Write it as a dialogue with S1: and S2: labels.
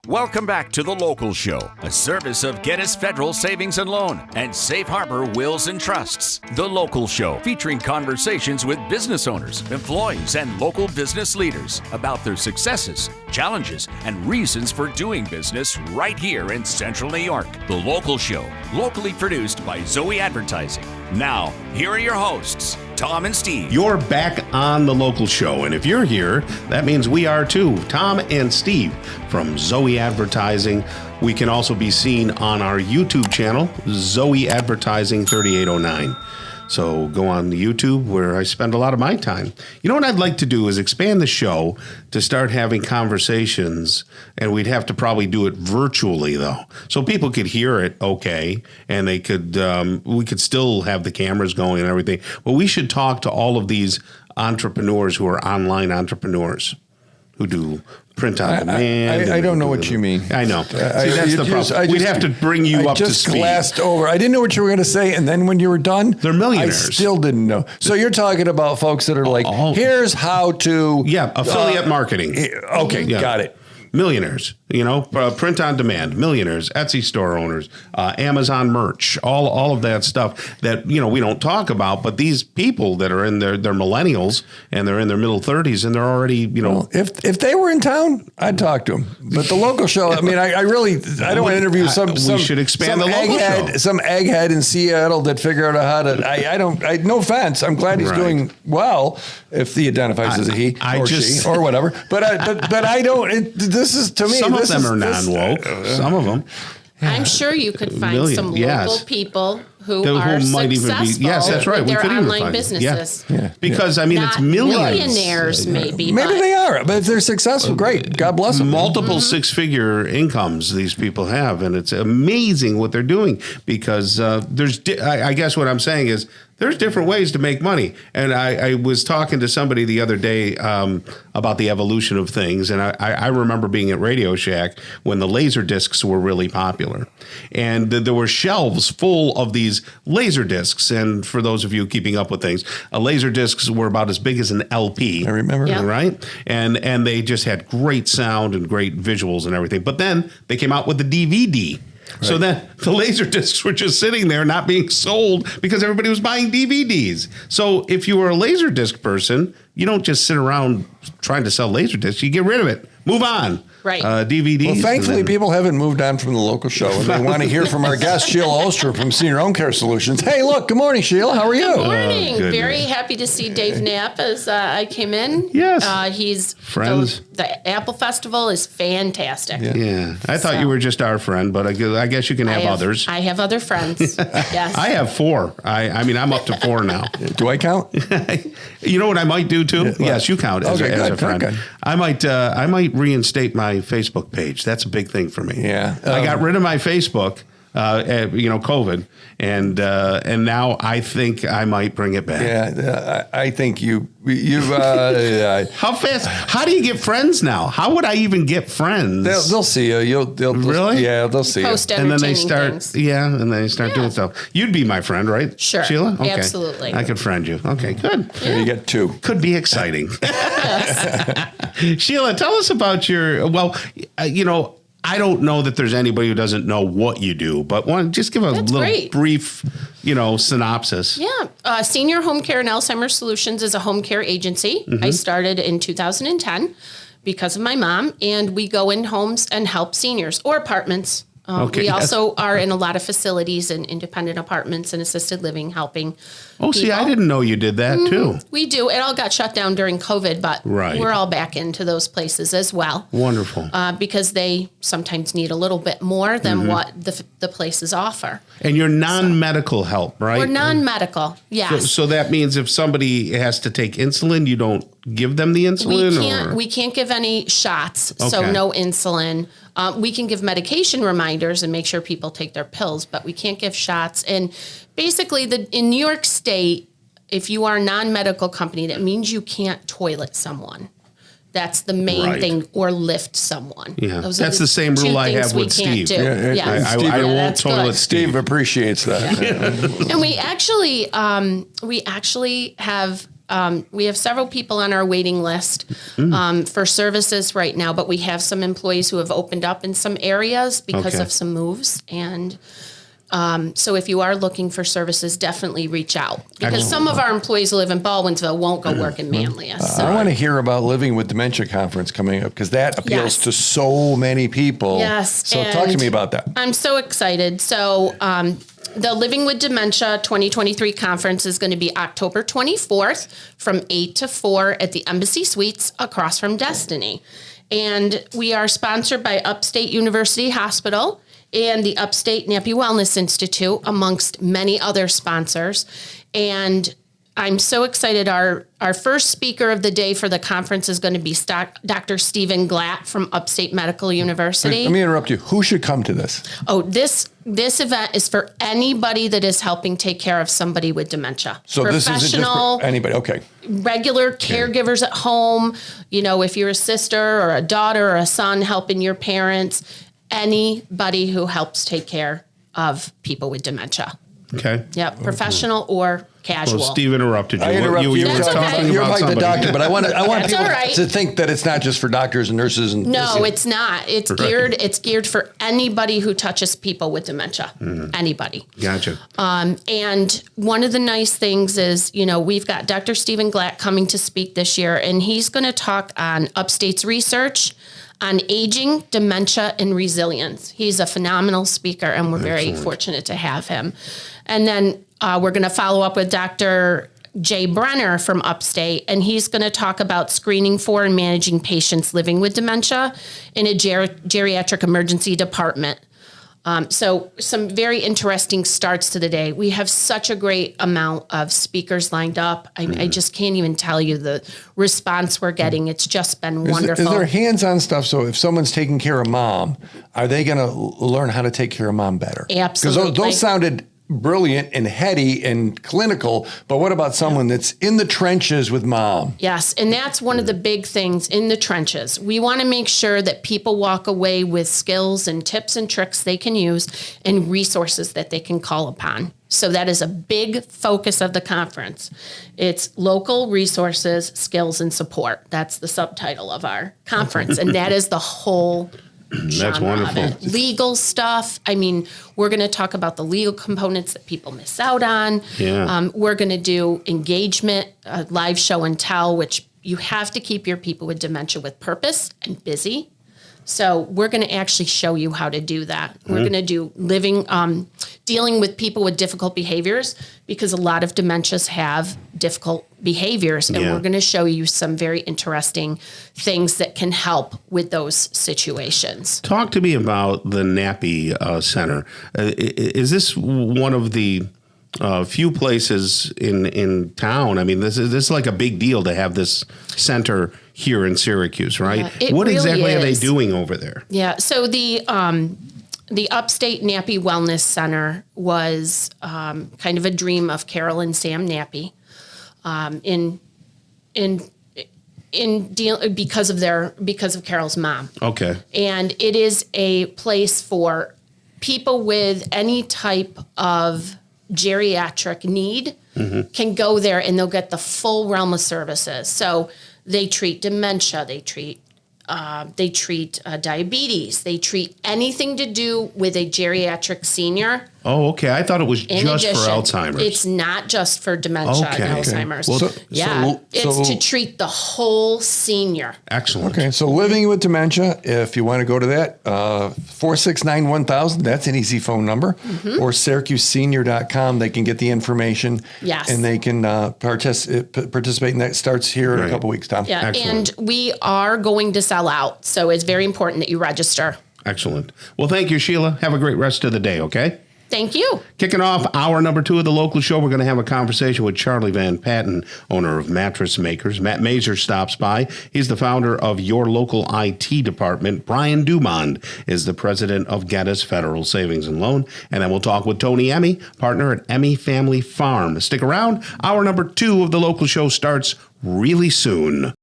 S1: Welcome back to The Local Show, a service of Gettys Federal Savings and Loan and Safe Harbor Wills and Trusts. The Local Show, featuring conversations with business owners, employees, and local business leaders about their successes, challenges, and reasons for doing business right here in Central New York. The Local Show, locally produced by Zoey Advertising. Now, here are your hosts, Tom and Steve.
S2: You're back on The Local Show, and if you're here, that means we are too. Tom and Steve from Zoey Advertising. We can also be seen on our YouTube channel, Zoey Advertising 3809. So go on YouTube, where I spend a lot of my time. You know what I'd like to do is expand the show to start having conversations, and we'd have to probably do it virtually, though, so people could hear it okay, and they could we could still have the cameras going and everything. But we should talk to all of these entrepreneurs who are online entrepreneurs who do print on demand.
S3: I don't know what you mean.
S2: I know. See, that's the problem. We'd have to bring you up to speed. I just
S3: glassed over. I didn't know what you were going to say, and then when you were done,
S2: they're millionaires.
S3: I still didn't know. So you're talking about folks that are like, here's how to...
S2: Yeah, affiliate marketing.
S3: Okay, got it.
S2: Millionaires, print on demand, millionaires, Etsy store owners, Amazon merch, all of that stuff that, we don't talk about. But these people that are in they're millennials and they're in their middle 30s and they're already,
S3: Well, if they were in town, I'd talk to them. But the local show, I mean, I don't want to interview
S2: we should expand the local show.
S3: Some egghead in Seattle that figured out how to, no offense. I'm glad he's doing well if he identifies as a he or she or whatever. But I don't, this is, to me,
S2: some of them are non-woke. Some of them.
S4: I'm sure you could find some local people who are
S2: might
S4: successful
S2: even be, yes, that's right.
S4: with their
S2: we could
S4: online
S2: even
S4: businesses.
S2: Yeah. Because, I mean,
S4: Not
S2: it's millions.
S4: millionaires, maybe.
S3: Maybe they are, but if they're successful, great. God bless them.
S2: Multiple six-figure incomes these people have, and it's amazing what they're doing because I guess what I'm saying is there's different ways to make money. And I was talking to somebody the other day about the evolution of things, and I remember being at Radio Shack when the laser discs were really popular. And there were shelves full of these laser discs. And for those of you keeping up with things, laser discs were about as big as an LP.
S3: I remember.
S4: Yeah.
S2: Right? And they just had great sound and great visuals and everything. But then they came out with the DVD. Right. So then the laser discs were just sitting there not being sold because everybody was buying DVDs. So if you were a laser disc person, you don't just sit around trying to sell laser discs. You get rid of it. Move on.
S4: Right.
S2: DVDs.
S3: Well, thankfully, people haven't moved on from the local show, and they want to hear from our guest, Sheila Ohstrom from Senior Home Care Solutions. Hey, look, good morning, Sheila. How are you?
S4: Good morning. Very happy to see Dave Knapp as I came in.
S2: Yes.
S4: He's
S2: friends.
S4: The Apple Festival is fantastic.
S2: Yeah. I thought you were just our friend, but I guess you can have others.
S4: I have other friends. Yes.
S2: I have 4. I mean, I'm up to 4 now.
S3: Do I count?
S2: You know what I might do too? Yes, you count as a friend.
S3: Okay.
S2: I might reinstate my Facebook page. That's a big thing for me.
S3: Yeah.
S2: I got rid of my Facebook, COVID, and now I think I might bring it back.
S3: Yeah, I think you.
S2: How fast? How do you get friends now? How would I even get friends?
S3: They'll see you.
S2: Really?
S3: Yeah, they'll see
S4: Post
S3: you.
S2: And then they start.
S4: things.
S2: Yeah, and then they start doing stuff. You'd be my friend, right?
S4: Sure.
S2: Sheila? Okay.
S4: Absolutely.
S2: I could friend you. Okay, good.
S3: Yeah. You get 2.
S2: Could be exciting. Sheila, tell us about your. Well, I don't know that there's anybody who doesn't know what you do, but just give a brief, synopsis.
S4: Yeah. Senior Home Care and Alzheimer Solutions is a home care agency. I started in 2010 because of my mom, and we go in homes and help seniors or apartments. We also are in a lot of facilities and independent apartments and assisted living helping people.
S2: See, I didn't know you did that too.
S4: We do. It all got shut down during COVID, but we're all back into those places as well.
S2: Wonderful.
S4: Because they sometimes need a little bit more than what the places offer.
S2: And you're non-medical help, right?
S4: We're non-medical, yes.
S2: So that means if somebody has to take insulin, you don't give them the insulin?
S4: We can't give any shots, so no insulin. We can give medication reminders and make sure people take their pills, but we can't give shots. And basically, in New York State, if you are a non-medical company, that means you can't toilet someone. That's the main thing, or lift someone.
S2: Yeah, that's the same rule I have with Steve. I won't toilet Steve.
S3: Steve appreciates that.
S4: Yeah. And we actually have We have several people on our waiting list for services right now, but we have some employees who have opened up in some areas because of some moves. And so if you are looking for services, definitely reach out, because some of our employees who live in Baldwinsville won't go work in Manlius. So.
S3: I want to hear about Living with Dementia conference coming up, because that appeals to so many people.
S4: Yes.
S3: So talk to me about that.
S4: I'm so excited. So the Living with Dementia 2023 conference is going to be October 24th from 8 to 4 at the Embassy Suites across from Destiny. And we are sponsored by Upstate University Hospital and the Upstate Nappy Wellness Institute, amongst many other sponsors. And I'm so excited. Our first speaker of the day for the conference is going to be Dr. Stephen Glatt from Upstate Medical University.
S3: Let me interrupt you. Who should come to this?
S4: Oh, this event is for anybody that is helping take care of somebody with dementia.
S3: So this isn't just for anybody. Okay.
S4: Regular caregivers at home. You know, if you're a sister or a daughter or a son helping your parents, anybody who helps take care of people with dementia.
S2: Okay.
S4: Yeah, professional or casual.
S2: Well, Steve interrupted you.
S3: I interrupted you.
S4: That's okay.
S3: You're like the doctor, but I want people
S4: right.
S3: to think that it's not just for doctors and nurses. And
S4: no, it's not. It's geared for anybody who touches people with dementia. Anybody.
S2: Gotcha.
S4: And one of the nice things is, you know, we've got Dr. Stephen Glatt coming to speak this year, and he's going to talk on Upstate's research on aging, dementia, and resilience. He's a phenomenal speaker, and we're very fortunate to have him. And then we're going to follow up with Dr. Jay Brenner from Upstate, and he's going to talk about screening for and managing patients living with dementia in a geriatric emergency department. So some very interesting starts to the day. We have such a great amount of speakers lined up. I just can't even tell you the response we're getting. It's just been wonderful.
S3: Is there hands-on stuff? So if someone's taking care of mom, are they going to learn how to take care of mom better?
S4: Absolutely.
S3: Because those sounded brilliant and heady and clinical, but what about someone that's in the trenches with mom?
S4: Yes, and that's one of the big things, in the trenches. We want to make sure that people walk away with skills and tips and tricks they can use and resources that they can call upon. So that is a big focus of the conference. It's local resources, skills, and support. That's the subtitle of our conference, and that is the whole
S2: That's wonderful.
S4: Legal stuff. I mean, we're going to talk about the legal components that people miss out on.
S2: Yeah.
S4: We're going to do engagement, live show and tell, which you have to keep your people with dementia with purpose and busy. So we're going to actually show you how to do that. We're going to do dealing with people with difficult behaviors, because a lot of dementias have difficult behaviors. And we're going to show you some very interesting things that can help with those situations.
S2: Talk to me about the Nappy Center. Is this one of the few places in town? I mean, this is like a big deal to have this center here in Syracuse, right?
S4: Yeah,
S2: what
S4: really
S2: exactly are they
S4: is.
S2: doing over there?
S4: Yeah, so the Upstate Nappy Wellness Center was kind of a dream of Carol and Sam Nappy, because of Carol's mom.
S2: Okay.
S4: And it is a place for people with any type of geriatric need can go there, and they'll get the full realm of services. So they treat dementia, they treat diabetes, they treat anything to do with a geriatric senior.
S2: Oh, okay. I thought it was just for Alzheimer's.
S4: It's not just for dementia and Alzheimer's.
S3: Well,
S4: it's to treat the whole senior.
S2: Excellent.
S3: Okay, so Living with Dementia, if you want to go to that, 469-1000, that's an easy phone number, or SyracuseSenior.com. They can get the information.
S4: Yes.
S3: And they can participate in that. Starts here in a couple weeks, Tom.
S4: Yeah,
S2: Excellent.
S4: and we are going to sell out, so it's very important that you register.
S2: Excellent. Well, thank you, Sheila. Have a great rest of the day, okay?
S4: Thank you.
S2: Kicking off hour number 2 of the local show, we're going to have a conversation with Charlie Van Patten, owner of Mattress Makers. Matt Mazer stops by. He's the founder of Your Local IT Department. Brian Dumond is the president of Geddes Federal Savings and Loan. And then we'll talk with Tony Emmy, partner at Emmy Family Farm. Stick around. Hour number 2 of the local show starts really soon.